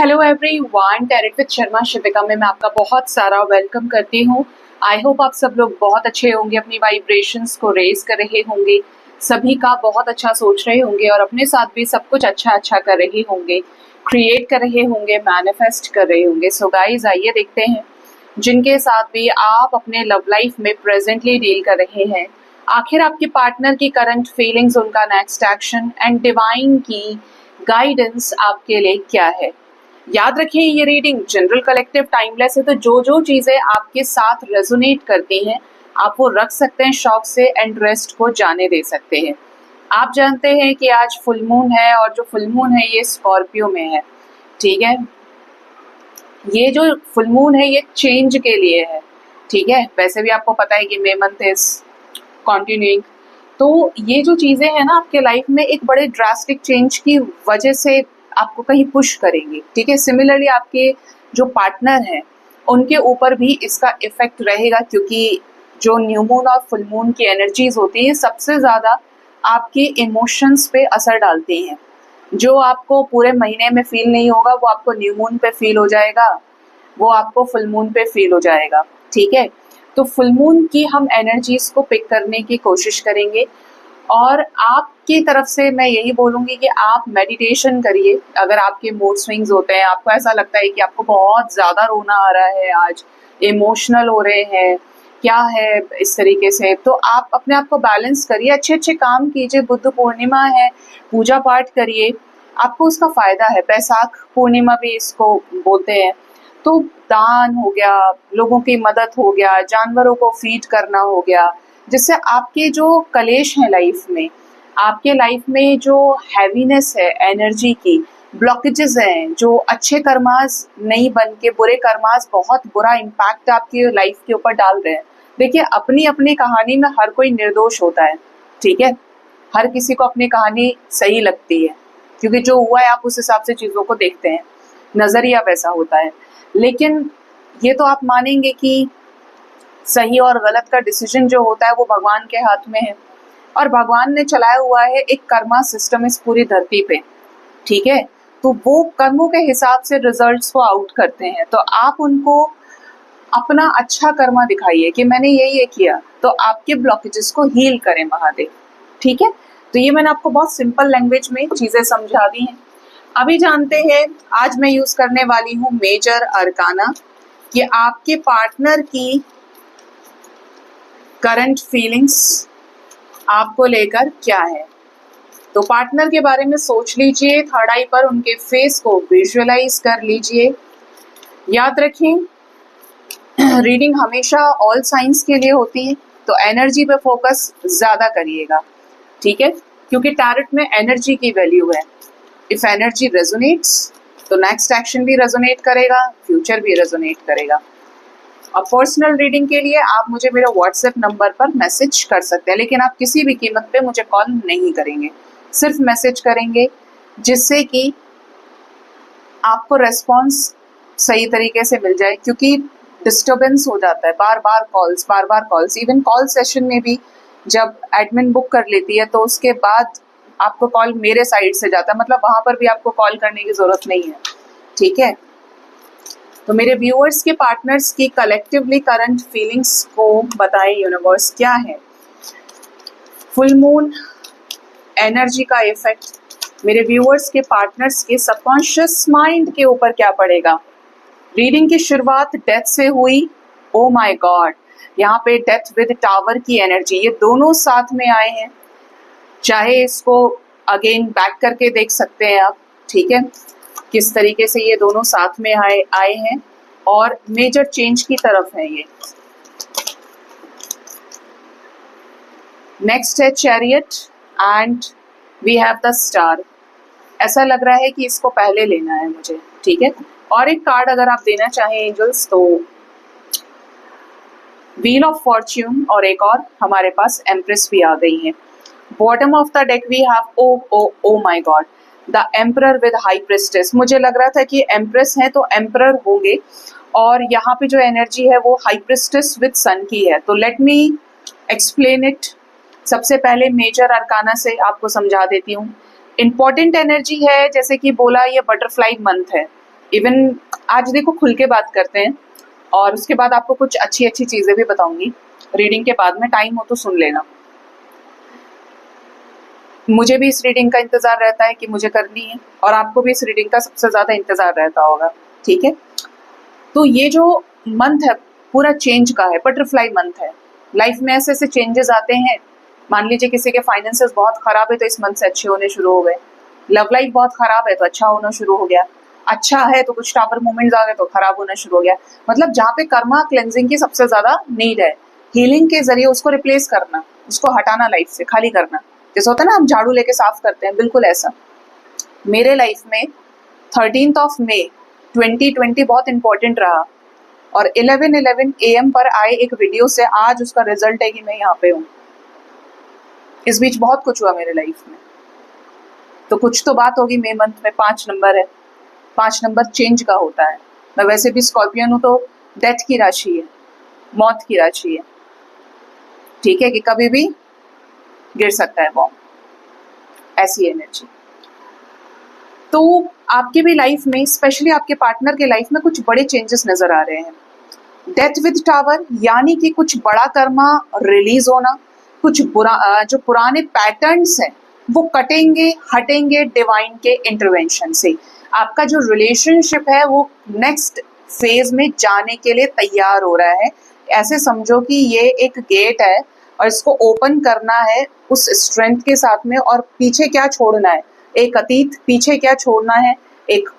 Hello everyone, tarot with Sharma Shivika में मैं आपका बहुत सारा वेलकम करती हूँ। आई होप आप सब लोग बहुत अच्छे होंगे, अपनी वाइब्रेशंस को रेज कर रहे होंगे, सभी का बहुत अच्छा सोच रहे होंगे और अपने साथ भी सब कुछ अच्छा कर रहे होंगे, क्रिएट कर रहे होंगे, मैनिफेस्ट कर रहे होंगे। सो गाइज, आइए देखते हैं जिनके साथ भी आप अपने लव लाइफ में प्रेजेंटली डील कर रहे हैं, आखिर आपके पार्टनर की करंट फीलिंग्स, उनका नेक्स्ट एक्शन एंड डिवाइन की गाइडेंस आपके लिए क्या है। याद रखें, ये रीडिंग जनरल, कलेक्टिव, टाइमलेस है, तो जो चीजें आपके साथ रेजोनेट करती हैं आप वो रख सकते हैं शौक से एंड रेस्ट को जाने दे सकते हैं। आप जानते हैं कि आज फुल मून है और जो फुल मून है ये स्कॉर्पियो में है। ठीक है, ये जो फुल मून है ये चेंज के लिए है। ठीक है, वैसे भी आपको पता है कि मे मंथ इज कॉन्टिन्यूइंग, तो ये जो चीजें हैं ना आपके लाइफ में एक बड़े ड्रास्टिक चेंज की वजह से आपको कहीं पुश करेंगी। ठीक है, सिमिलरली आपके जो पार्टनर हैं उनके ऊपर भी इसका इफेक्ट रहेगा, क्योंकि जो न्यू मून और फुल मून की एनर्जीज होती है सबसे ज्यादा आपके इमोशंस पे असर डालती हैं। जो आपको पूरे महीने में फील नहीं होगा वो आपको न्यू मून पे फील हो जाएगा, वो आपको फुल मून पे फील हो जाएगा। ठीक है, तो फुल मून की हम एनर्जीज को पिक करने की कोशिश करेंगे और आपकी तरफ से मैं यही बोलूंगी कि आप मेडिटेशन करिए। अगर आपके मूड स्विंग्स होते हैं, आपको ऐसा लगता है कि आपको बहुत ज्यादा रोना आ रहा है, आज इमोशनल हो रहे हैं, क्या है इस तरीके से, तो आप अपने आप को बैलेंस करिए, अच्छे काम कीजिए। बुद्ध पूर्णिमा है, पूजा पाठ करिए, आपको उसका फायदा है। बैसाख पूर्णिमा भी इसको बोलते हैं। तो दान हो गया, लोगों की मदद हो गया, जानवरों को फीड करना हो गया, जिससे आपके जो कलेश है लाइफ में, आपके लाइफ में जो हैवीनेस है एनर्जी की, ब्लॉकेजेस हैं, जो अच्छे कर्मास नहीं बन के बुरे कर्मास बहुत बुरा इम्पैक्ट आपकी लाइफ के ऊपर डाल रहे हैं। देखिए, अपनी अपनी कहानी में हर कोई निर्दोष होता है। ठीक है, हर किसी को अपनी कहानी सही लगती है, क्योंकि जो हुआ है आप उस हिसाब से चीजों को देखते हैं, नजरिया वैसा होता है। लेकिन ये तो आप मानेंगे कि सही और गलत का डिसीजन जो होता है वो भगवान के हाथ में है, और भगवान ने चलाया हुआ है एक कर्मा सिस्टम इस पूरी धरती पे। ठीक है, तो वो कर्मों के हिसाब से रिजल्ट्स को आउट करते हैं, तो आप उनको अपना अच्छा कर्मा दिखाइए कि मैंने ये किया, तो आपके ब्लॉकेजेस को हील करें महादेव। ठीक है, तो ये मैंने आपको बहुत सिंपल लैंग्वेज में चीजें समझा दी हैं। अभी जानते हैं, आज मैं यूज करने वाली हूँ मेजर अरकाना, कि आपके पार्टनर की करंट फीलिंग्स आपको लेकर क्या है। तो पार्टनर के बारे में सोच लीजिए, थर्ड आई पर उनके फेस को विजुअलाइज कर लीजिए। याद रखें, रीडिंग हमेशा ऑल साइंस के लिए होती है, तो एनर्जी पे फोकस ज्यादा करिएगा। ठीक है, क्योंकि टैरेट में एनर्जी की वैल्यू है। इफ एनर्जी रेजोनेट्स तो नेक्स्ट एक्शन भी रेजोनेट करेगा, फ्यूचर भी रेजोनेट करेगा। और पर्सनल रीडिंग के लिए आप मुझे मेरे व्हाट्सएप नंबर पर मैसेज कर सकते हैं, लेकिन आप किसी भी कीमत पे मुझे कॉल नहीं करेंगे, सिर्फ मैसेज करेंगे, जिससे कि आपको रेस्पॉन्स सही तरीके से मिल जाए। क्योंकि डिस्टर्बेंस हो जाता है, बार बार कॉल्स, इवन कॉल सेशन में भी जब एडमिन बुक कर लेती है तो उसके बाद आपको कॉल मेरे साइड से जाता है, मतलब वहां पर भी आपको कॉल करने की जरूरत नहीं है। ठीक है, तो मेरे व्यूअर्स के पार्टनर्स की कलेक्टिवली करंट फीलिंग्स को बताएं यूनिवर्स, क्या है फुल मून एनर्जी का इफेक्ट मेरे व्यूअर्स के पार्टनर्स के सबकॉन्शियस माइंड के ऊपर क्या पड़ेगा। रीडिंग की शुरुआत डेथ से हुई। ओ माय गॉड, यहाँ पे डेथ विद टावर की एनर्जी, ये दोनों साथ में आए हैं। चाहे इसको अगेन बैक करके देख सकते हैं आप। ठीक है, किस तरीके से ये दोनों साथ में आए हैं और मेजर चेंज की तरफ है ये। नेक्स्ट है chariot and we have the star. ऐसा लग रहा है कि इसको पहले लेना है मुझे। ठीक है, और एक कार्ड अगर आप देना चाहें एंजल्स, तो व्हील ऑफ फॉर्च्यून, और एक और हमारे पास एम्प्रेस भी आ गई है। Bottom of the deck we have oh my God, the emperor with high priestess. मुझे लग रहा था कि एम्प्रेस है तो एम्परर होंगे, और यहाँ पे जो एनर्जी है वो हाई प्रिस्टेस विद सन की है। तो लेट मी एक्सप्लेन इट। सबसे पहले मेजर अरकाना से आपको समझा देती हूँ। इम्पॉर्टेंट एनर्जी है, जैसे कि बोला ये बटरफ्लाई मंथ है, इवन आज देखो खुल के बात करते हैं, और उसके बाद आपको कुछ अच्छी अच्छी चीजें भी बताऊंगी रीडिंग के बाद में, टाइम हो तो सुन लेना। मुझे भी इस रीडिंग का इंतजार रहता है कि मुझे करनी है, और आपको भी इस रीडिंग का सबसे ज्यादा इंतजार रहता होगा, ठीक है। तो ये जो मंथ है पूरा चेंज का है, बटरफ्लाई मंथ है। लाइफ में ऐसे ऐसे चेंजेस आते हैं। मान लीजिए किसी के फाइनेंसेस बहुत खराब है तो इस मंथ से अच्छे होने शुरू हो गए। लव लाइफ बहुत खराब है तो अच्छा होना शुरू हो गया। अच्छा है तो कुछ टावर मोमेंट्स आ गए तो खराब होना शुरू हो गया। मतलब जहाँ पे कर्मा क्लेंजिंग की सबसे ज्यादा नीड है, हीलिंग के जरिए उसको रिप्लेस करना, उसको हटाना, लाइफ से खाली करना। जैसे होता है ना हम झाड़ू लेके साफ करते हैं, बिल्कुल ऐसा। मेरे लाइफ में 13 मई 2020 बहुत इंपॉर्टेंट रहा, और 11:11 AM पर आए एक वीडियो से आज उसका रिजल्ट है कि मैं यहाँ पे हूँ। इस बीच बहुत कुछ हुआ मेरे लाइफ में, तो कुछ तो बात होगी। मई मंथ में 5 नंबर है, 5 नंबर चेंज का होता है। मैं वैसे भी स्कॉर्पियन हूँ तो डेथ की राशि है, मौत की राशि है, ठीक है, कि कभी भी गिर सकता है बॉम्ब, ऐसी एनर्जी। तो आपके भी लाइफ में, स्पेशली आपके पार्टनर के लाइफ में कुछ बड़े चेंजेस नजर आ रहे हैं। डेथ विद टावर यानी कि कुछ बड़ा कर्मा रिलीज होना, कुछ बुरा जो पुराने पैटर्न्स हैं वो कटेंगे, हटेंगे डिवाइन के इंटरवेंशन से। आपका जो रिलेशनशिप है वो नेक्स्ट फेज में जाने के लिए तैयार हो रहा है। ऐसे समझो कि ये एक गेट है और इसको ओपन करना है उस स्ट्रेंथ के साथ में, और पीछे क्या छोड़ना है, एक अतीत पीछे क्या छोड़ना है, एक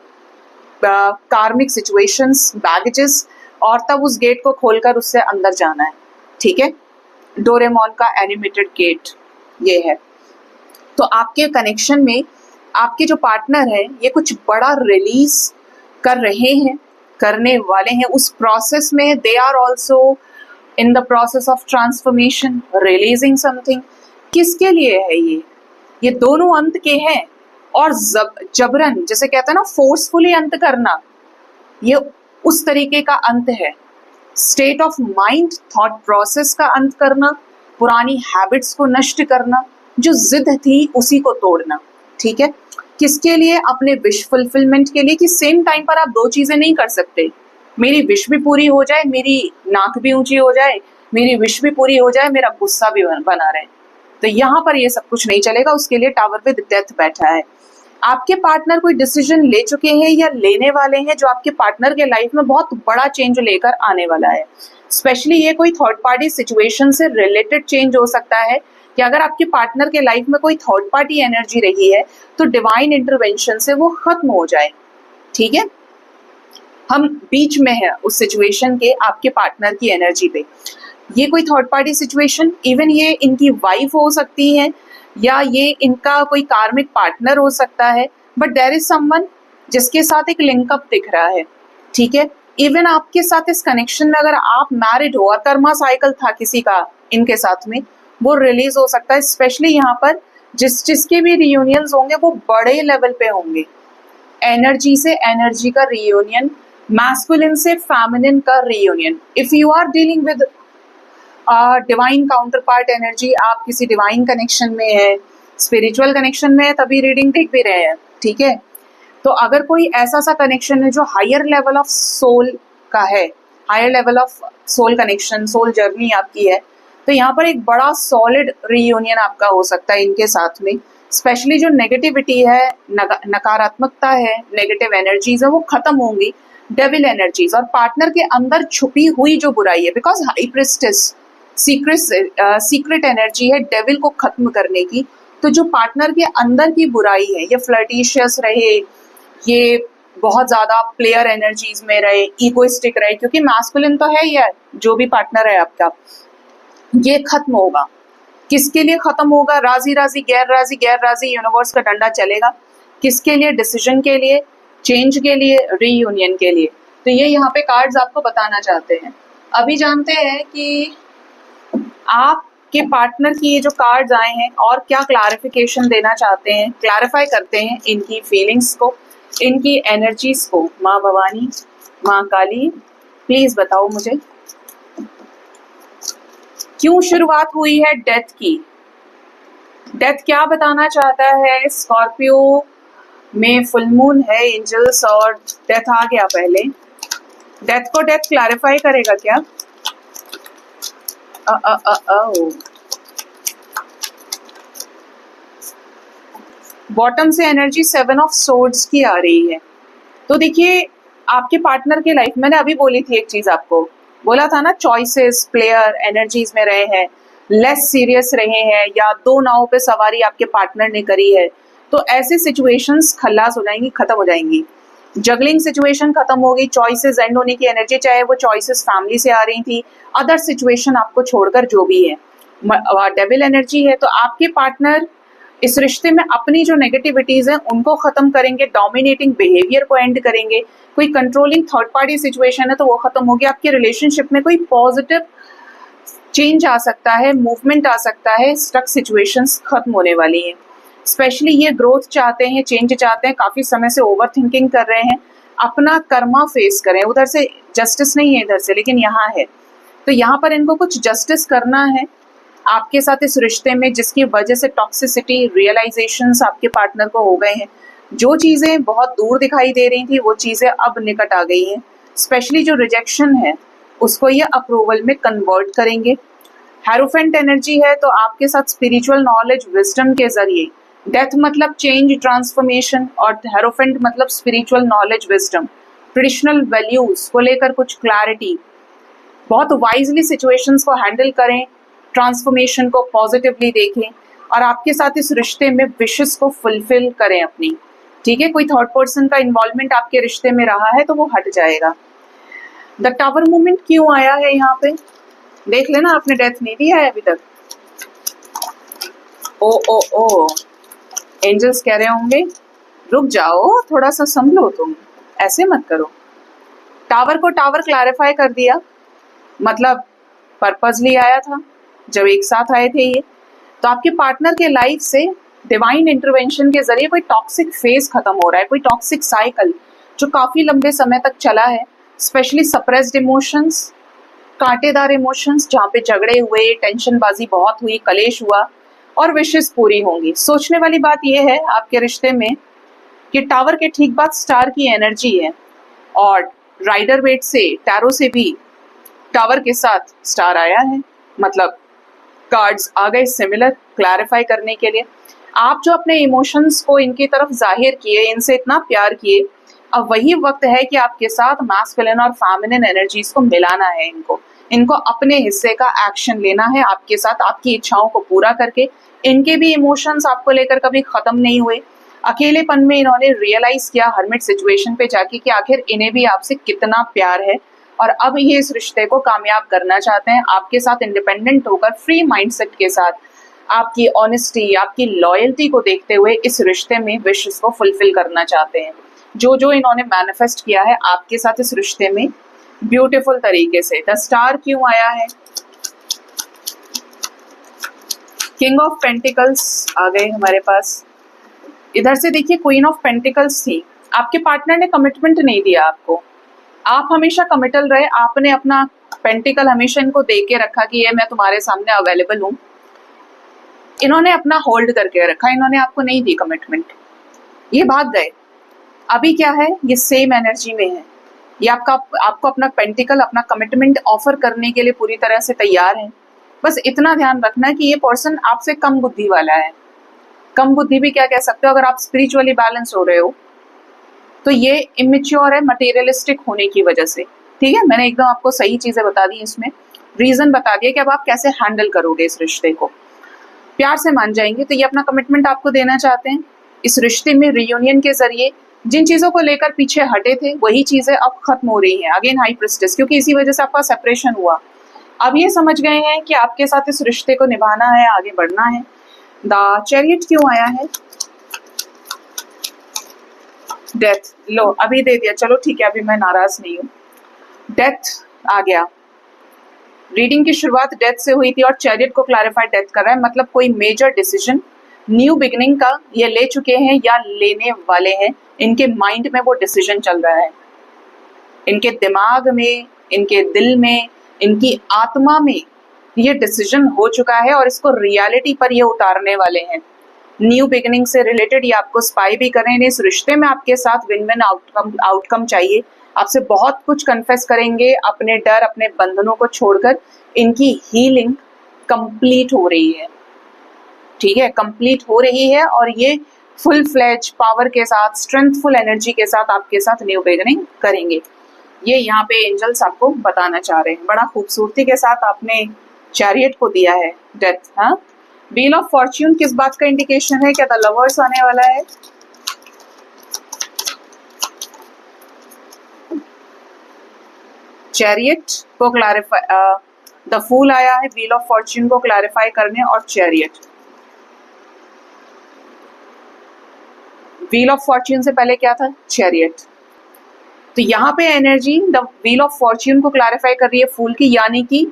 कार्मिक सिचुएशंस, बैगेजेस, और तब उस गेट को खोलकर उससे अंदर जाना है, ठीक है। डोरेमोन का एनिमेटेड गेट ये है। तो आपके कनेक्शन में आपके जो पार्टनर है ये कुछ बड़ा रिलीज कर रहे हैं, करने वाले हैं। उस प्रोसेस में they are also in the process of transformation, releasing something. किसके लिए है ये दोनों अंत के हैं, और जबरन, जैसे कहते हैं ना फोर्सफुली अंत करना, ये उस तरीके का अंत है। State of mind, thought process का अंत करना, पुरानी हैबिट्स को नष्ट करना, जो जिद थी उसी को तोड़ना, ठीक है। किसके लिए? अपने विश फुलफिलमेंट के लिए, कि सेम टाइम पर आप दो चीजें नहीं कर सकते। मेरी विश भी पूरी हो जाए, मेरी नाक भी ऊंची हो जाए, मेरी विश भी पूरी हो जाए, मेरा गुस्सा भी बना रहे, तो यहाँ पर ये सब कुछ नहीं चलेगा। उसके लिए टावर विद डेथ बैठा है। आपके पार्टनर कोई डिसीजन ले चुके हैं या लेने वाले हैं जो आपके पार्टनर के लाइफ में बहुत बड़ा चेंज लेकर आने वाला है। स्पेशली ये कोई थर्ड पार्टी सिचुएशन से रिलेटेड चेंज हो सकता है, कि अगर आपके पार्टनर के लाइफ में कोई थर्ड पार्टी एनर्जी रही है तो डिवाइन इंटरवेंशन से वो खत्म हो जाए, ठीक है। हम बीच में है उस सिचुएशन के, आपके पार्टनर की एनर्जी पे। ये कोई थर्ड पार्टी सिचुएशन, इवन ये इनकी वाइफ हो सकती है या ये इनका कोई कार्मिक पार्टनर हो सकता है, बट देयर इज समवन जिसके साथ एक लिंकअप दिख रहा है, ठीक है। इवन आपके साथ इस कनेक्शन में अगर आप मैरिड हो और कर्मा साइकिल था किसी का इनके साथ में, वो रिलीज हो सकता है। स्पेशली यहाँ पर जिसके भी रियूनियंस होंगे वो बड़े लेवल पे होंगे। एनर्जी से एनर्जी का रियूनियन, मैस्कुलिन से फेमिनिन का reunion. If you are dealing with divine counterpart energy, आप किसी डिवाइन कनेक्शन में है, स्पिरिचुअल कनेक्शन में है, तभी रीडिंग देख भी रहे हैं, ठीक है। तो अगर कोई ऐसा सा कनेक्शन है जो हायर लेवल ऑफ सोल का है, higher level of soul connection, soul journey आपकी है, तो यहाँ पर एक बड़ा सॉलिड रीयूनियन आपका हो सकता है इनके साथ में। स्पेशली जो नेगेटिविटी है, नकारात्मकता है, नेगेटिव एनर्जीज है, वो खत्म होंगी। डेविल एनर्जीज और पार्टनर के अंदर छुपी हुई जो बुराई है, because high priestess secret energy है डेविल को खत्म करने की। तो जो पार्टनर के अंदर की बुराई है, ये फ्लर्टिशियस रहे, ये बहुत ज्यादा प्लेयर एनर्जीज में रहे, इगोइस्टिक रहे, क्योंकि मैस्कुलिन तो है ही है, जो भी पार्टनर है आपका, ये खत्म होगा। किसके लिए खत्म होगा? राजी राजी, गैर राजी, गैर राजी, यूनिवर्स का डंडा चलेगा। किसके लिए? डिसीजन के लिए, चेंज के लिए, रीयूनियन के लिए। तो ये यहाँ पे कार्ड्स आपको बताना चाहते हैं। अभी जानते हैं कि आपके पार्टनर की ये जो कार्ड्स आए हैं और क्या क्लैरिफिकेशन देना चाहते हैं, क्लैरिफाई करते हैं इनकी फीलिंग्स को, इनकी एनर्जीज को। माँ भवानी, माँ काली, प्लीज बताओ मुझे क्यों शुरुआत हुई है डेथ की। डेथ क्या बताना चाहता है? स्कॉर्पियो में फुल मून है एंजल्स, और डेथ आ गया पहले। डेथ को डेथ क्लैरिफाई करेगा क्या? बॉटम से एनर्जी 7 ऑफ सोर्ड्स की आ रही है। तो देखिए आपके पार्टनर के लाइफ, मैंने अभी बोली थी एक चीज आपको, बोला था ना चॉइसेस प्लेयर एनर्जीज में रहे हैं, लेस सीरियस रहे हैं, या दो नावों पे सवारी आपके पार्टनर ने करी है, तो ऐसी सिचुएशंस खल्लास हो जाएंगी, खत्म हो जाएंगी। जगलिंग सिचुएशन खत्म हो गई, चॉइसेस एंड होने की एनर्जी, चाहे वो चॉइसेस फैमिली से आ रही थी, अदर सिचुएशन आपको छोड़कर जो भी है, डेविल एनर्जी है। तो आपके पार्टनर इस रिश्ते में अपनी जो नेगेटिविटीज हैं उनको खत्म करेंगे, डोमिनेटिंग बिहेवियर को एंड करेंगे, कोई कंट्रोलिंग थर्ड पार्टी सिचुएशन है तो वो खत्म होगी। आपके रिलेशनशिप में कोई पॉजिटिव चेंज आ सकता है, मूवमेंट आ सकता है, स्टक सिचुएशंस खत्म होने वाली हैं। स्पेशली ये ग्रोथ चाहते हैं, चेंज चाहते हैं, काफी समय से ओवर थिंकिंग कर रहे हैं, अपना कर्मा फेस करें। उधर से जस्टिस नहीं है इधर से, लेकिन यहाँ है, तो यहाँ पर इनको कुछ जस्टिस करना है आपके साथ इस रिश्ते में, जिसकी वजह से टॉक्सिसिटी रियलाइजेशंस आपके पार्टनर को हो गए हैं। जो चीजें बहुत दूर दिखाई दे रही थी वो चीजें अब निकट आ गई हैं। स्पेशली जो रिजेक्शन है उसको ये अप्रूवल में कन्वर्ट करेंगे। हेरोफेंट एनर्जी है, तो आपके साथ स्पिरिचुअल नॉलेज विजडम के जरिए, डेथ मतलब चेंज ट्रांसफॉर्मेशन, और हेरोफेंट मतलब spiritual knowledge wisdom, traditional values को लेकर कुछ क्लैरिटी, बहुत वाइजली सिचुएशंस को हैंडल करें, ट्रांसफॉर्मेशन को पॉजिटिवली देखें, और आपके साथ इस रिश्ते में विशेस को फुलफिल करें अपनी। ठीक है, कोई थर्ड पर्सन का इन्वॉल्वमेंट आपके रिश्ते में रहा है तो वो हट जाएगा। द टावर मूवमेंट क्यों आया है यहाँ पे, देख लेना, आपने डेथ नहीं दिया है अभी तक। ओ एंजल्स कह रहे होंगे रुक जाओ, थोड़ा सा संभलो, तुम ऐसे मत करो। टावर को टावर क्लैरिफाई कर दिया, मतलब पर्पसली आया था जब एक साथ आए थे ये। तो आपके पार्टनर के लाइफ से डिवाइन इंटरवेंशन के जरिए कोई टॉक्सिक फेज खत्म हो रहा है, कोई टॉक्सिक साइकिल जो काफी लंबे समय तक चला है। स्पेशली सप्रेस्ड इमोशंस, कांटेदार इमोशंस, जहाँ पे झगड़े हुए, टेंशनबाजी बहुत हुई, कलेश हुआ, और विशेष पूरी होंगी। सोचने वाली बात यह है आपके रिश्ते में कि टावर के ठीक बाद स्टार की एनर्जी है, और राइडर वेट से, टैरो से भी टावर के साथ स्टार आया है, मतलब कार्ड्स आ गए सिमिलर क्लैरिफाई करने के लिए। आप जो अपने इमोशंस को इनकी तरफ जाहिर किए, इनसे इतना प्यार किए, अब वही वक्त है कि आपके साथ मैस्कुलिन और फेमिनिन एनर्जीज को मिलाना है, इनको अपने हिस्से का एक्शन लेना है आपके साथ, आपकी इच्छाओं को पूरा करके। इनके भी इमोशंस आपको लेकर कभी खत्म नहीं हुए। अकेलेपन में इन्होंने रियलाइज किया हर्मिट सिचुएशन पे जाके कि आखिर इन्हें भी आपसे कितना प्यार है, और अब ये इस रिश्ते को कामयाब करना चाहते हैं आपके साथ, इंडिपेंडेंट होकर, फ्री माइंडसेट के साथ, आपकी ऑनेस्टी, आपकी लॉयल्टी को देखते हुए इस रिश्ते में विशेस को फुलफिल करना चाहते हैं। जो जो इन्होंने मैनिफेस्ट किया है आपके साथ इस रिश्ते में ब्यूटीफुल तरीके से। द स्टार क्यों आया है, किंग ऑफ पेंटिकल्स आ गए हमारे पास। इधर से देखिए क्वीन ऑफ पेंटिकल्स थी, आपके पार्टनर ने कमिटमेंट नहीं दिया आपको, आप हमेशा कमिटल रहे, आपने अपना पेंटिकल हमेशा इनको दे के रखा कि ये मैं तुम्हारे सामने अवेलेबल हूँ। इन्होंने अपना होल्ड करके रखा, इन्होंने आपको नहीं दी कमिटमेंट, ये भाग गए। अभी क्या है, ये सेम एनर्जी में है, ये आपको अपना पेंटिकल, अपना कमिटमेंट ऑफर करने के लिए पूरी तरह से तैयार है। बस इतना ध्यान रखना कि ये पर्सन आपसे कम बुद्धि वाला है। कम बुद्धि भी क्या कह सकते हो, अगर आप स्पिरिचुअली बैलेंस हो रहे हो तो ये इमेच्योर है मटेरियलिस्टिक होने की वजह से। ठीक है, मैंने एकदम आपको सही चीजें बता दी, इसमें रीजन बता दिया कि अब आप कैसे हैंडल करोगे इस रिश्ते को। प्यार से मान जाएंगे, तो ये अपना कमिटमेंट आपको देना चाहते हैं। इस रिश्ते में रियूनियन के जरिए जिन चीजों को लेकर पीछे हटे थे वही चीजें अब खत्म हो रही हैं। अगेन हाई प्रिस्टेस, क्योंकि इसी वजह से आपका सेपरेशन हुआ। अब ये समझ गए हैं कि आपके साथ इस रिश्ते को निभाना है, आगे बढ़ना है। द चैरियट क्यों आया है, डेथ, लो अभी दे दिया, चलो ठीक है, अभी मैं नाराज नहीं हूँ। डेथ आ गया, रीडिंग की शुरुआत डेथ से हुई थी और चैरियट को क्लैरिफाई डेथ कर रहा है, मतलब कोई मेजर डिसीजन न्यू बिगिनिंग का ये ले चुके हैं या लेने वाले हैं। इनके माइंड में वो डिसीजन चल रहा है, इनके दिमाग में, इनके दिल में, इनकी आत्मा में ये डिसीजन हो चुका है और इसको रियलिटी पर ये उतारने वाले हैं। न्यू बिगिनिंग से रिलेटेड ये आपको स्पाई भी कर रहे हैं। इस रिश्ते में आपके साथ विन विन आउटकम चाहिए। आपसे बहुत कुछ कन्फेस करेंगे, अपने डर, अपने बंधनों को छोड़कर। इनकी हीलिंग कंप्लीट हो रही है, ठीक है, कंप्लीट हो रही है, और ये फुल फ्लेज पावर के साथ, स्ट्रेंथफुल एनर्जी के साथ आपके साथ न्यू बिगिनिंग करेंगे। ये यहाँ पे एंजल्स आपको बताना चाह रहे हैं। बड़ा खूबसूरती के साथ आपने चैरियट को दिया है, डेथ। हाँ, व्हील ऑफ फॉर्च्यून किस बात का इंडिकेशन है? क्या द लवर्स आने वाला है? चैरियट को क्लैरिफाई, द फूल आया है व्हील ऑफ फॉर्च्यून को क्लैरिफाई करने, और चैरियट। व्हील ऑफ फॉर्च्यून से पहले क्या था? चैरियट। तो यहाँ पे energy the wheel of Fortune को क्लैरिफाई कर रही है फूल की, यानी कि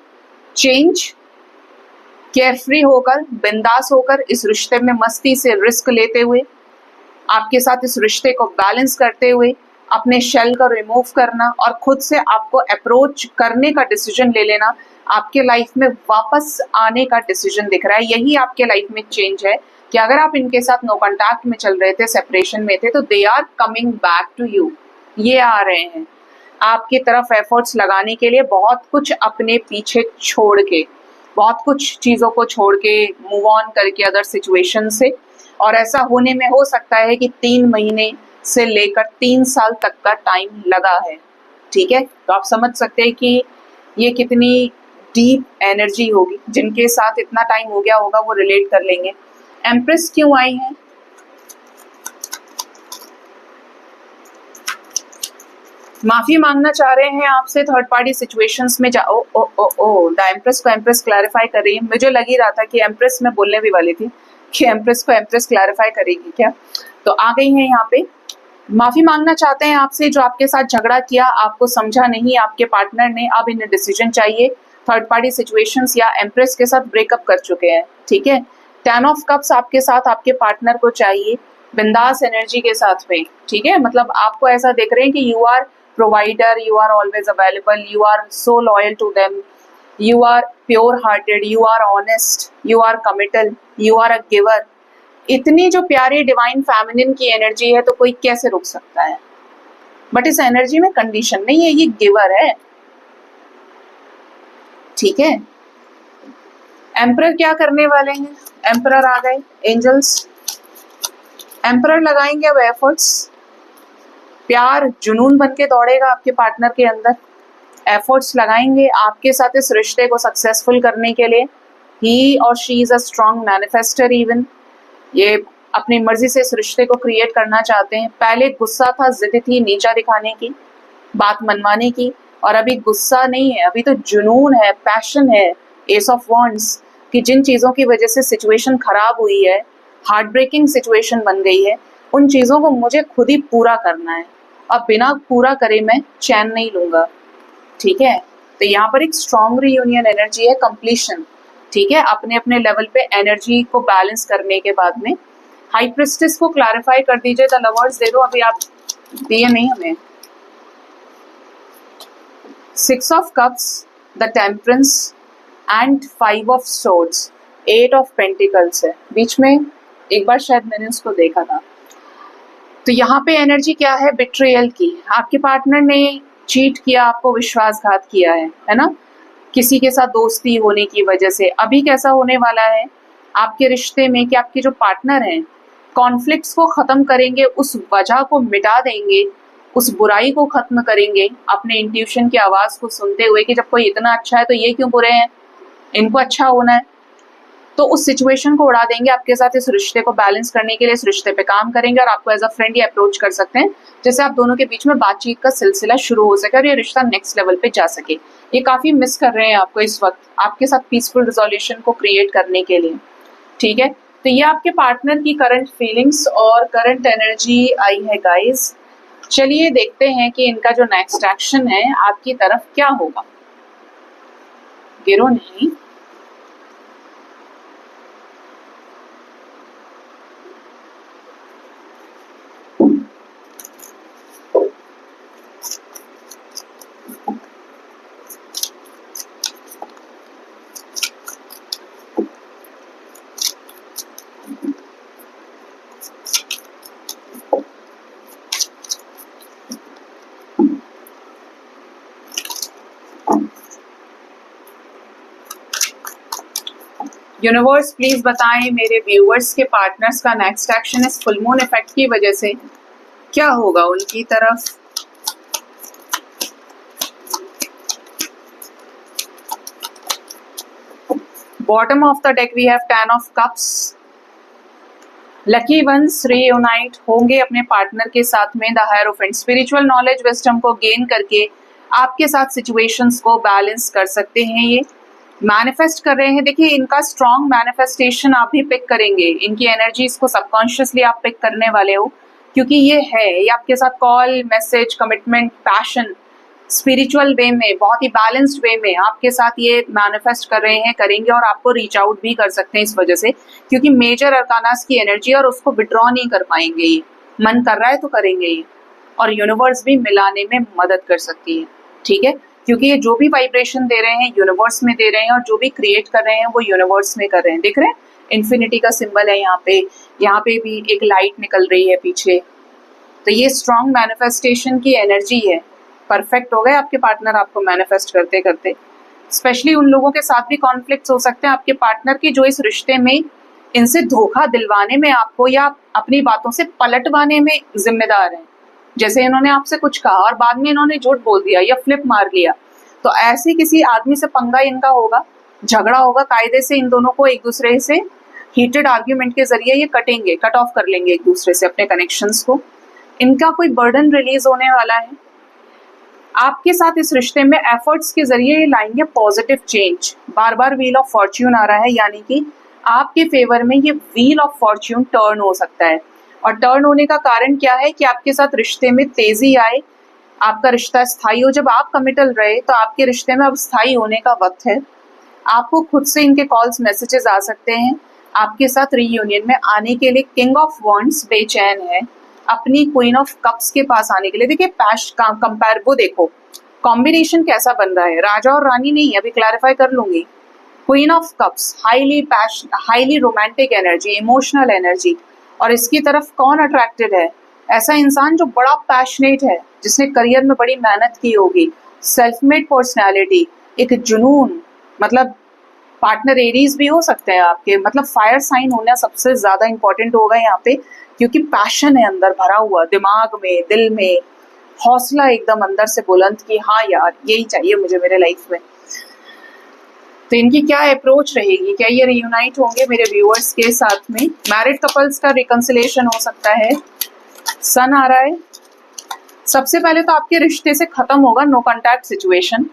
चेंज, केयरफ्री होकर, बिंदास होकर, इस रिश्ते में मस्ती से रिस्क लेते हुए, आपके साथ इस रिश्ते को बैलेंस करते हुए, अपने शेल को रिमूव करना और खुद से आपको अप्रोच करने का डिसीजन ले लेना, आपके लाइफ में वापस आने का डिसीजन दिख रहा है। यही आपके लाइफ में चेंज है कि अगर आप इनके साथ नो कॉन्टैक्ट में चल रहे थे, सेपरेशन में थे, तो they are coming back to you. ये आ रहे हैं आपकी तरफ एफर्ट्स लगाने के लिए, बहुत कुछ अपने पीछे छोड़ के, बहुत कुछ चीज़ों को छोड़ के, मूव ऑन करके अदर सिचुएशन से। और ऐसा होने में हो सकता है कि 3 महीने से लेकर 3 साल तक का टाइम लगा है, ठीक है। तो आप समझ सकते हैं कि ये कितनी डीप एनर्जी होगी। जिनके साथ इतना टाइम हो गया होगा वो रिलेट कर लेंगे। एम्प्रेस क्यों आई है? माफी मांगना चाह रहे हैं आपसे थर्ड पार्टी सिचुएशंस में। जा ओ ओ ओ ओ द एम्प्रेस को एम्प्रेस क्लैरिफाई कर रही है। मुझे लग ही रहा था कि एम्प्रेस में बोलने भी वाली थी कि एम्प्रेस को एम्प्रेस क्लैरिफाई करेगी क्या, तो आ गई है यहाँ पे। माफी मांगना चाहते हैं आपसे, जो आपके साथ झगड़ा किया, आपको समझा नहीं आपके पार्टनर ने, अब इन्हें डिसीजन चाहिए। थर्ड पार्टी सिचुएशंस या एम्प्रेस के साथ ब्रेकअप कर चुके हैं, ठीक है। 10 ऑफ कप्स आपके साथ आपके पार्टनर को चाहिए, बिंदास एनर्जी के साथ में, ठीक है। मतलब आपको ऐसा देख रहे हैं कि you are provider, you are always available, you are so loyal to them, you are pure hearted, you are honest, you are committal, you are a giver। इतनी जो प्यारी डिवाइन फेमिनिन की एनर्जी है, तो कोई कैसे रुक सकता है? बट इस एनर्जी में कंडीशन नहीं है, ये गिवर है, ठीक है। एम्परर क्या करने वाले हैं? एम्परर आ गए एंजल्स। एम्परर लगाएंगे अब एफर्ट्स। प्यार जुनून बन के दौड़ेगा आपके पार्टनर के अंदर। एफर्ट्स लगाएंगे आपके साथ इस रिश्ते को सक्सेसफुल करने के लिए। ही और she is a strong manifester even. ये अपनी मर्जी से इस रिश्ते को क्रिएट करना चाहते हैं। पहले गुस्सा था, जिद थी नीचा दिखाने की, बात मनवाने की, और अभी गुस्सा नहीं है, अभी तो जुनून है, पैशन है। एस ऑफ वॉन्ड्स कि जिन चीज़ों की वजह से सिचुएशन खराब हुई है, हार्ट ब्रेकिंग सिचुएशन बन गई है, उन चीज़ों को मुझे खुद ही पूरा करना है। अब बिना पूरा करे मैं चैन नहीं लूंगा, ठीक है। तो यहाँ पर एक स्ट्रॉन्ग रियूनियन एनर्जी है, कंप्लीशन, ठीक है। अपने अपने लेवल पे एनर्जी को बैलेंस करने के बाद में हाई प्रिस्टेस को क्लैरिफाई कर दीजिए। द लवर्स दे दो, अभी आप दिए नहीं हमें। 6 of cups, the temperance and 5 of swords, 8 of pentacles है बीच में। एक बार शायद मैंने उसको देखा था। तो यहाँ पे एनर्जी क्या है? बिट्रेयल की। आपके पार्टनर ने चीट किया, आपको विश्वासघात किया है ना, किसी के साथ दोस्ती होने की वजह से। अभी कैसा होने वाला है आपके रिश्ते में कि आपके जो पार्टनर हैं कॉन्फ्लिक्ट्स को खत्म करेंगे, उस वजह को मिटा देंगे, उस बुराई को खत्म करेंगे, अपने इंट्यूशन की आवाज को सुनते हुए कि जब कोई इतना अच्छा है तो ये क्यों बुरे हैं, इनको अच्छा होना है। तो उस सिचुएशन को उड़ा देंगे। आपके साथ इस रिश्ते को बैलेंस करने के लिए इस रिश्ते पे काम करेंगे, और आपको एज अ फ्रेंड ही अप्रोच कर सकते हैं, जैसे आप दोनों के बीच में बातचीत का सिलसिला शुरू हो सके और ये रिश्ता नेक्स्ट लेवल पे जा सके। ये काफी मिस कर रहे हैं आपको इस वक्त, आपके साथ पीसफुल रिजोल्यूशन को क्रिएट करने के लिए, ठीक है। तो ये आपके पार्टनर की करंट फीलिंग्स और करंट एनर्जी आई है गाइस। चलिए देखते हैं कि इनका जो नेक्स्ट एक्शन है आपकी तरफ क्या होगा। गिरो नहीं, यूनिवर्स प्लीज बताएं मेरे व्यूअर्स के पार्टनर्स का नेक्स्ट एक्शन इस फुल मून इफेक्ट की वजह से क्या होगा उनकी तरफ। Bottom of the deck we have 10 of cups. Lucky ones reunite होंगे अपने पार्टनर के साथ में the hierophant. Spiritual knowledge wisdom को गेन करके आपके साथ सिचुएशंस को बैलेंस कर सकते हैं। ये मैनिफेस्ट कर रहे हैं। देखिए इनका स्ट्रॉन्ग मैनिफेस्टेशन आप भी पिक करेंगे, इनकी एनर्जीज को सबकॉन्शियसली आप पिक करने वाले हो, क्योंकि ये आपके साथ call, message, commitment, passion, spiritual way में, बहुत ही बैलेंस्ड वे में आपके साथ ये मैनिफेस्ट कर रहे हैं, करेंगे और आपको रीच आउट भी कर सकते हैं इस वजह से, क्योंकि मेजर अरकानास की एनर्जी और उसको विड्रॉ नहीं कर पाएंगे। ये मन कर रहा है तो करेंगे ये, और यूनिवर्स भी मिलाने में मदद कर सकती है। ठीक है, क्योंकि ये जो भी वाइब्रेशन दे रहे हैं यूनिवर्स में दे रहे हैं, और जो भी क्रिएट कर रहे हैं वो यूनिवर्स में कर रहे हैं। देख रहे हैं इन्फिनिटी का सिंबल है यहाँ पे भी एक लाइट निकल रही है पीछे। तो ये स्ट्रॉन्ग मैनिफेस्टेशन की एनर्जी है। परफेक्ट हो गए आपके पार्टनर आपको मैनिफेस्ट करते करते। स्पेशली उन लोगों के साथ भी कॉन्फ्लिक्ट्स हो सकते हैं आपके पार्टनर के, जो इस रिश्ते में इनसे धोखा दिलवाने में आपको या अपनी बातों से पलटवाने में जिम्मेदार हैं। जैसे इन्होंने आपसे कुछ कहा और बाद में इन्होंने झूठ बोल दिया या फ्लिप मार लिया, तो ऐसे किसी आदमी से पंगा इनका होगा, झगड़ा होगा। कायदे से इन दोनों को एक दूसरे से हीटेड आर्ग्यूमेंट के जरिए ये कटेंगे, कट ऑफ कर लेंगे एक दूसरे से अपने कनेक्शंस को। इनका कोई बर्डन रिलीज होने वाला है आपके साथ इस रिश्ते में। एफर्ट्स के जरिए ये लाएंगे पॉजिटिव चेंज। बार बार व्हील ऑफ फॉर्च्यून आ रहा है, यानी कि आपके फेवर में ये व्हील ऑफ फॉर्च्यून टर्न हो सकता है। और टर्न होने का कारण क्या है कि आपके साथ रिश्ते में तेजी आए, आपका रिश्ता स्थायी हो। जब आप कमिटल रहे तो आपके रिश्ते में अब स्थायी होने का वक्त है। आपको खुद से इनके कॉल्स, मैसेजेस आ सकते हैं आपके साथ रीयूनियन में आने के लिए। किंग ऑफ वॉन्ड्स बेचैन है अपनी क्वीन ऑफ कप्स के पास आने के लिए। देखिए कंपेयर वो देखो कॉम्बिनेशन कैसा बन रहा है, राजा और रानी नहीं, अभी क्लैरिफाई कर लूंगी। Queen of cups, highly romantic energy, emotional energy, और इसकी तरफ कौन अट्रैक्टेड है? ऐसा इंसान जो बड़ा पैशनेट है, जिसने करियर में बड़ी मेहनत की होगी, सेल्फ मेड पर्सनैलिटी, एक जुनून। मतलब पार्टनर एरीज भी हो सकते हैं आपके, मतलब फायर साइन होना सबसे ज्यादा इंपॉर्टेंट होगा यहाँ पे, क्योंकि पैशन है अंदर भरा हुआ, दिमाग में, दिल में, हौसला एकदम अंदर से बुलंद कि हाँ यार यही चाहिए मुझे मेरे लाइफ में। तो इनकी क्या अप्रोच रहेगी? क्या ये रियूनाइट होंगे मेरे व्यूअर्स के साथ में? मैरिड कपल्स का रिकंसिलेशन हो सकता है। सन आ रहा है। सबसे पहले तो आपके रिश्ते से खत्म होगा नो कॉन्टैक्ट सिचुएशन।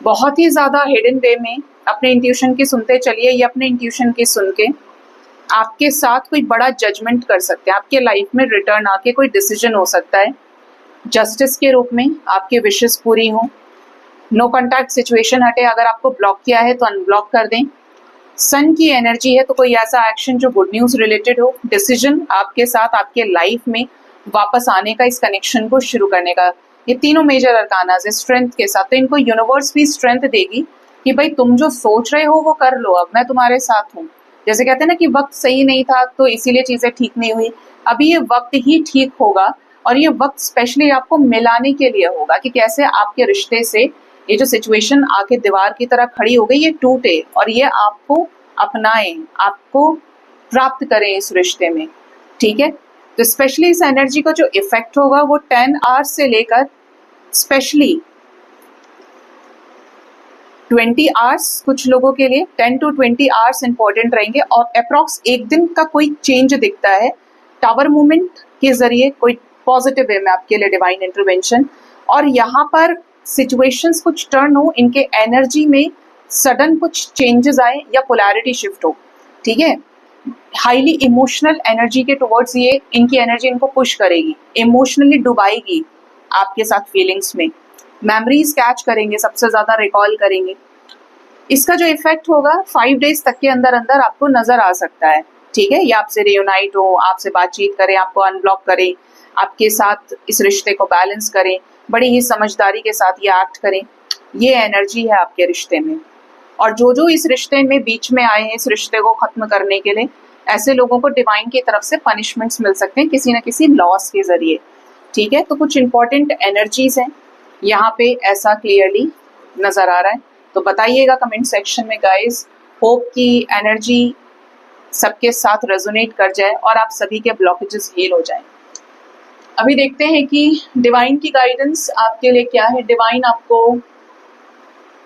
बहुत ही ज्यादा हिडन वे में अपने इंट्यूशन की सुनते चलिए, या अपने इंट्यूशन की सुन के आपके साथ कोई बड़ा जजमेंट कर सकते हैं। आपके लाइफ में रिटर्न आके कोई डिसीजन हो सकता है जस्टिस के रूप में, आपकी विशेस पूरी हो। नो कॉन्टैक्ट सिचुएशन हटे। अगर आपको ब्लॉक किया है तो अनब्लॉक कर दें। सन की एनर्जी है तो कोई ऐसा एक्शन जो गुड न्यूज रिलेटेड हो, डिसीजन आपके साथ आपके लाइफ में वापस आने का, इस कनेक्शन को शुरू करने का। ये तीनों मेजर अरकानाज है स्ट्रेंथ के साथ। तो इनको यूनिवर्स भी स्ट्रेंथ देगी कि भाई तुम जो सोच रहे हो वो कर लो, अब मैं तुम्हारे साथ हूँ। जैसे कहते हैं ना कि वक्त सही नहीं था तो इसीलिए चीजें ठीक नहीं हुई, अभी ये वक्त ही ठीक होगा। और ये वक्त स्पेशली आपको मिलाने के लिए होगा कि कैसे आपके रिश्ते से ये जो सिचुएशन आके दीवार की तरह खड़ी हो गई, ये टूटे और ये आपको अपनाएं, आपको प्राप्त करें इस रिश्ते में। ठीक है, तो स्पेशली इस एनर्जी का जो इफेक्ट होगा वो 10 आवर्स से लेकर स्पेशली 20 आवर्स, कुछ लोगों के लिए 10 to 20 आवर्स इंपॉर्टेंट रहेंगे। और अप्रॉक्स एक दिन का कोई चेंज दिखता है टावर मूवमेंट के जरिए, कोई पॉजिटिव वे में आपके लिए डिवाइन इंटरवेंशन। और यहाँ पर सिचुएशंस कुछ टर्न हो, इनके एनर्जी में सडन कुछ चेंजेस आए या पोलैरिटी शिफ्ट हो। ठीक है, हाईली इमोशनल एनर्जी के टुवर्ड्स ये इनकी एनर्जी इनको पुश करेगी, इमोशनली डुबाएगी आपके साथ फीलिंग्स में, मेमोरीज कैच करेंगे, सबसे ज्यादा रिकॉल करेंगे। इसका जो इफेक्ट होगा 5 डेज तक के अंदर अंदर आपको नजर आ सकता है। ठीक है, ये आपसे रियूनाइट हो, आपसे बातचीत करें, आपको अनब्लॉक करें, आपके साथ इस रिश्ते को बैलेंस करें, बड़ी ही समझदारी के साथ ये एक्ट करें। ये एनर्जी है आपके रिश्ते में। और जो इस रिश्ते में बीच में आए हैं इस रिश्ते को खत्म करने के लिए, ऐसे लोगों को डिवाइन की तरफ से पनिशमेंट्स मिल सकते हैं किसी न किसी लॉस के जरिए। ठीक है, तो कुछ इंपॉर्टेंट एनर्जीज हैं यहाँ पे, ऐसा क्लियरली नजर आ रहा है। तो बताइएगा कमेंट सेक्शन में गाइस, होप की एनर्जी सबके साथ रेजोनेट कर जाए और आप सभी के ब्लॉकेजेस हील हो जाएं। अभी देखते हैं कि डिवाइन की गाइडेंस आपके लिए क्या है, डिवाइन आपको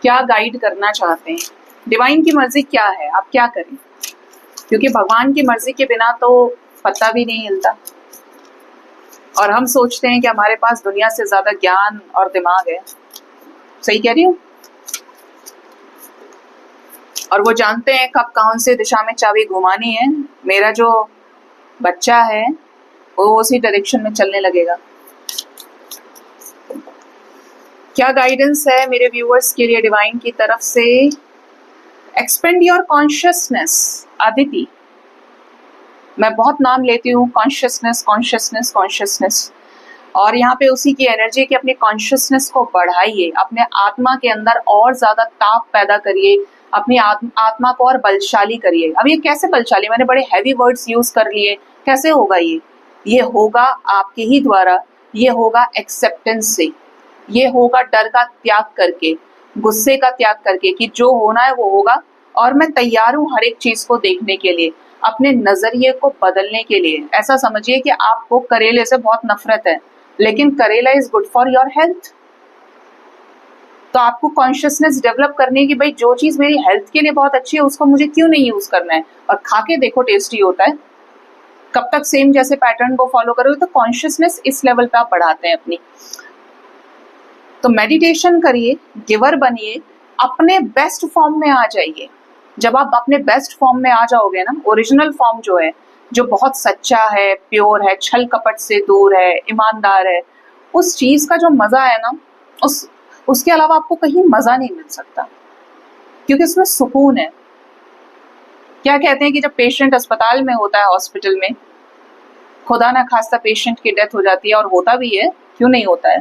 क्या गाइड करना चाहते हैं, डिवाइन की मर्जी क्या है, आप क्या करें, क्योंकि भगवान की मर्जी के बिना तो पता भी नहीं हिलता। और हम सोचते हैं कि हमारे पास दुनिया से ज्यादा ज्ञान और दिमाग है, सही कह रही हूँ, और वो जानते हैं कब कौन से दिशा में चाबी घुमानी है। मेरा जो बच्चा है वो उसी डायरेक्शन में चलने लगेगा। क्या गाइडेंस है मेरे व्यूअर्स के लिए डिवाइन की तरफ से? Expand your consciousness. आदिति, मैं बहुत नाम लेती हूँ, कॉन्शियसनेस कॉन्शियसनेस कॉन्शियसनेस, और यहाँ पे उसी की एनर्जी कि अपने कॉन्शियसनेस को बढ़ाइए, अपने आत्मा के अंदर और ज्यादा ताप पैदा करिए, अपनी आत्मा को और बलशाली करिए। अब ये कैसे बलशाली, मैंने बड़े हैवी वर्ड्स यूज कर लिए, कैसे होगा ये होगा आपके ही द्वारा, ये होगा एक्सेप्टेंस से, ये होगा डर का त्याग करके, गुस्से का त्याग करके कि जो होना है वो होगा और मैं तैयार हूँ हर एक चीज को देखने के लिए, अपने नजरिए को बदलने के लिए। ऐसा समझिए कि आपको करेले से बहुत नफरत है, लेकिन करेला is good for your health. तो आपको कॉन्शियसनेस डेवलप करनी है कि भाई जो चीज मेरी हेल्थ के लिए बहुत अच्छी है उसको मुझे क्यों नहीं यूज करना है, और खा के देखो टेस्टी होता है। कब तक सेम जैसे पैटर्न को फॉलो करोगे? तो कॉन्शियसनेस इस लेवल पे आप बढ़ाते हैं अपनी। तो मेडिटेशन करिए, गिवर बनिए, अपने बेस्ट फॉर्म में आ जाइए। जब आप अपने बेस्ट फॉर्म में आ जाओगे ना, ओरिजिनल फॉर्म जो है, जो बहुत सच्चा है, प्योर है, छल कपट से दूर है, ईमानदार है, उस चीज का जो मजा है ना, उसके अलावा आपको कहीं मजा नहीं मिल सकता, क्योंकि उसमें सुकून है। क्या कहते हैं कि जब पेशेंट अस्पताल में होता है, हॉस्पिटल में, खुदा ना खास्ता पेशेंट की डेथ हो जाती है, और होता भी है, क्यों नहीं होता है,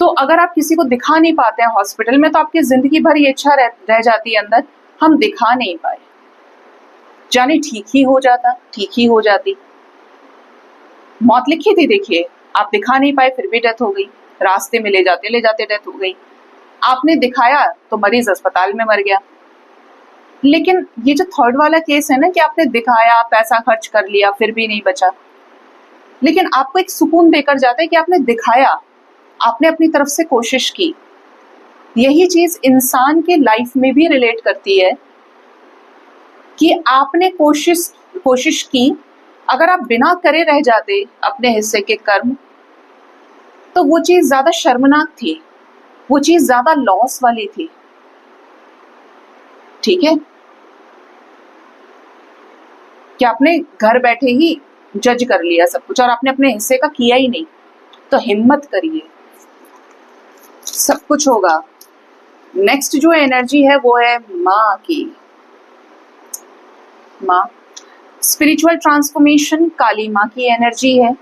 तो अगर आप किसी को दिखा नहीं पाते हैं हॉस्पिटल में, तो आपकी जिंदगी भर ये इच्छा रह जाती है अंदर, हम दिखा नहीं पाए, जाने ठीक ही हो जाता, ठीक ही हो जाती। मौत लिखी थी, देखिए, आप दिखा नहीं पाए फिर भी डेथ हो गई, रास्ते में ले जाते डेथ हो गई। आपने दिखाया तो मरीज अस्पताल में मर गया। लेकिन ये जो थर्ड वाला केस है ना, कि आपने दिखाया, पैसा खर्च कर लिया, फिर भी नहीं बचा, लेकिन आपको एक सुकून देकर जाता है कि आपने दिखाया, आपने अपनी तरफ से कोशिश की। यही चीज इंसान के लाइफ में भी रिलेट करती है कि आपने कोशिश की। अगर आप बिना करे रह जाते अपने हिस्से के कर्म, तो वो चीज ज्यादा शर्मनाक थी, वो चीज ज्यादा लॉस वाली थी। ठीक है, कि आपने घर बैठे ही जज कर लिया सब कुछ और आपने अपने हिस्से का किया ही नहीं। तो हिम्मत करिए, सब कुछ होगा। नेक्स्ट जो एनर्जी है वो है माँ की। माँ, स्पिरिचुअल ट्रांसफॉर्मेशन, काली माँ की एनर्जी है।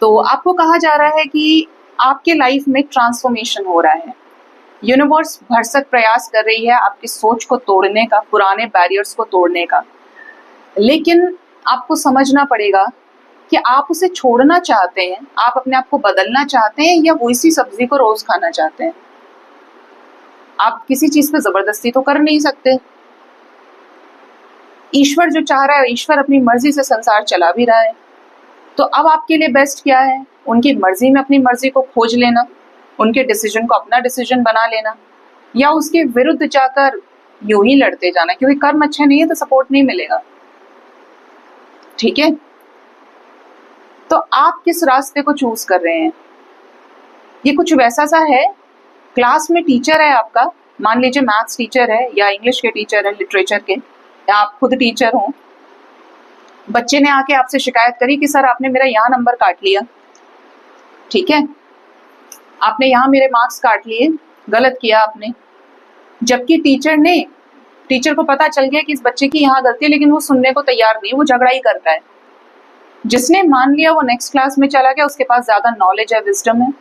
तो आपको कहा जा रहा है कि आपके लाइफ में ट्रांसफॉर्मेशन हो रहा है। यूनिवर्स भरसक प्रयास कर रही है आपकी सोच को तोड़ने का, पुराने बैरियर्स को तोड़ने का, लेकिन आपको समझना पड़ेगा कि आप उसे छोड़ना चाहते हैं, आप अपने आप को बदलना चाहते हैं, या वो इसी सब्जी को रोज खाना चाहते हैं। आप किसी चीज पे जबरदस्ती तो कर नहीं सकते। ईश्वर जो चाह रहा है, ईश्वर अपनी मर्जी से संसार चला भी रहा है। तो अब आपके लिए बेस्ट क्या है? उनकी मर्जी में अपनी मर्जी को खोज लेना, उनके डिसीजन को अपना डिसीजन बना लेना, या उसके विरुद्ध जाकर यूं ही लड़ते जाना, क्योंकि कर्म अच्छा नहीं है तो सपोर्ट नहीं मिलेगा। ठीक है, तो आप किस रास्ते को चूज कर रहे हैं? ये कुछ वैसा सा है, क्लास में टीचर है आपका, मान लीजिए मैथ्स टीचर है या इंग्लिश के टीचर है, लिटरेचर के, या आप खुद टीचर हो। बच्चे ने आके आपसे शिकायत करी कि सर आपने मेरा यहाँ नंबर काट लिया, ठीक है, आपने यहाँ मेरे मार्क्स काट लिए, गलत किया आपने। जबकि टीचर को पता चल गया कि इस बच्चे की यहाँ गलती है, लेकिन वो सुनने को तैयार नहीं, वो झगड़ा ही करता है। जिसने मान लिया वो नेक्स्ट क्लास में चला गया, उसके पास ज्यादा नॉलेज है, विजडम है।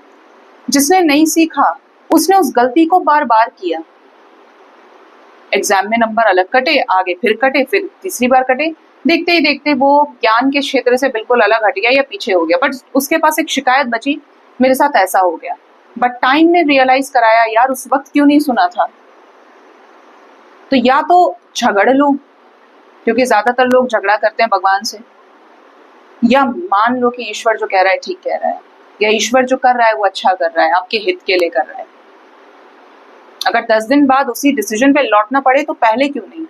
जिसने नहीं सीखा उसने उस गलती को बार बार किया। एग्जाम में नंबर अलग कटे, आगे फिर कटे, फिर तीसरी बार कटे, देखते ही देखते वो ज्ञान के क्षेत्र से बिल्कुल अलग हट गया या पीछे हो गया। बट उसके पास एक शिकायत बची, मेरे साथ ऐसा हो गया। बट टाइम ने रियलाइज कराया, यार उस वक्त क्यों नहीं सुना था। तो या तो झगड़ लो, क्योंकि ज्यादातर लोग झगड़ा करते हैं भगवान से, या मान लो कि ईश्वर जो कह रहा है ठीक कह रहा है, या ईश्वर जो कर रहा है वो अच्छा कर रहा है, आपके हित के लिए कर रहा है। अगर 10 दिन बाद उसी डिसीजन पे लौटना पड़े तो पहले क्यों नहीं।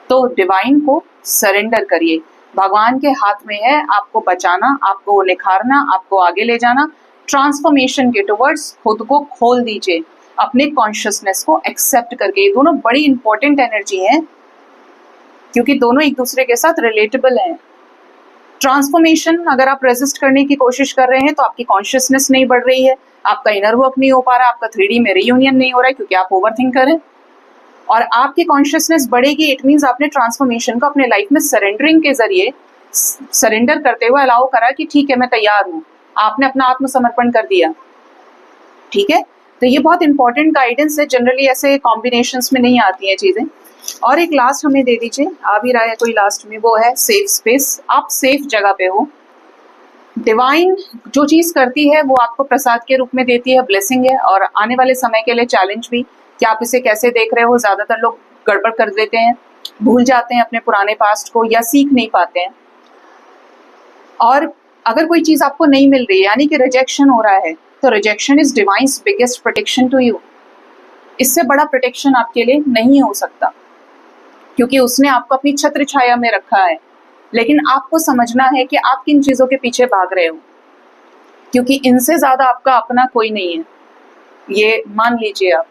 तो डिवाइन को सरेंडर करिए, भगवान के हाथ में है आपको बचाना, आपको निखारना, आपको आगे ले जाना। ट्रांसफॉर्मेशन के टुवर्ड्स खुद को खोल दीजिए, अपने कॉन्शियसनेस को एक्सेप्ट करके। ये दोनों बड़ी इंपॉर्टेंट एनर्जी है, क्योंकि दोनों एक दूसरे के साथ रिलेटेबल हैं। ट्रांसफॉर्मेशन अगर आप रेजिस्ट करने की कोशिश कर रहे हैं तो आपकी कॉन्शियसनेस नहीं बढ़ रही है, आपका इनर वर्क नहीं हो पा रहा, आपका 3D में रीयूनियन नहीं हो रहा है, क्योंकि आप ओवर थिंकर हैं। और आपकी कॉन्शियसनेस बढ़ेगी, इट मीन्स आपने ट्रांसफॉर्मेशन को अपने लाइफ में सरेंडरिंग के जरिए, सरेंडर करते हुए अलाउ करा कि ठीक है मैं तैयार हूँ, आपने अपना आत्मसमर्पण कर दिया। ठीक है, तो ये बहुत इंपॉर्टेंट गाइडेंस है, जनरली ऐसे कॉम्बिनेशंस में नहीं आती हैं चीजें। और एक लास्ट हमें दे दीजिए, आ भी रहा है कोई लास्ट में, वो है सेफ स्पेस। आप सेफ जगह पे हो, डिवाइन जो चीज करती है वो आपको प्रसाद के रूप में देती है, ब्लेसिंग है, और आने वाले समय के लिए चैलेंज भी कि आप इसे कैसे देख रहे हो। ज्यादातर लोग गड़बड़ कर देते हैं, भूल जाते हैं अपने पुराने पास्ट को, या सीख नहीं पाते हैं। और अगर कोई चीज आपको नहीं मिल रही है, यानी कि रिजेक्शन हो रहा है, तो rejection is divine's biggest protection to you. इससे बड़ा प्रोटेक्शन आपके लिए नहीं हो सकता, क्योंकि उसने आपको अपनी छत्र छाया में रखा है। लेकिन आपको समझना है कि आप किन चीजों के पीछे भाग रहे हो, क्योंकि इनसे ज्यादा आपका अपना कोई नहीं है, ये मान लीजिए आप।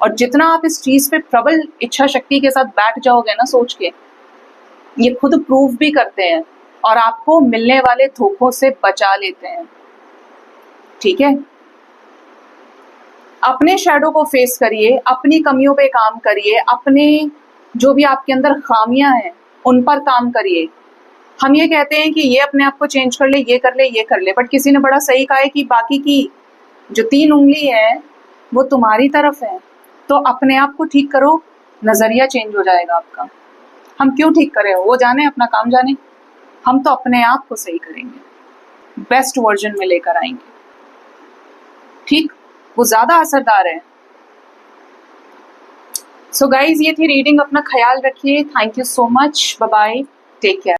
और जितना आप इस चीज पे प्रबल इच्छा शक्ति के साथ बैठ जाओगे ना सोच के, ये खुद प्रूव भी करते हैं और आपको मिलने वाले धोखों से बचा लेते हैं। ठीक है, अपने शैडो को फेस करिए, अपनी कमियों पे काम करिए, अपने जो भी आपके अंदर खामियां हैं उन पर काम करिए। हम ये कहते हैं कि ये अपने आप को चेंज कर ले, ये कर ले, ये कर ले, बट किसी ने बड़ा सही कहा है कि बाकी की जो 3 उंगली है वो तुम्हारी तरफ है। तो अपने आप को ठीक करो, नजरिया चेंज हो जाएगा आपका। हम क्यों ठीक करें, वो जाने, अपना काम जाने। हम तो अपने आप को सही करेंगे, बेस्ट वर्जन में लेकर आएंगे। ठीक, वो ज्यादा असरदार है। सो गाइज, ये थी रीडिंग, अपना ख्याल रखिए। Thank you so much, bye bye, take care.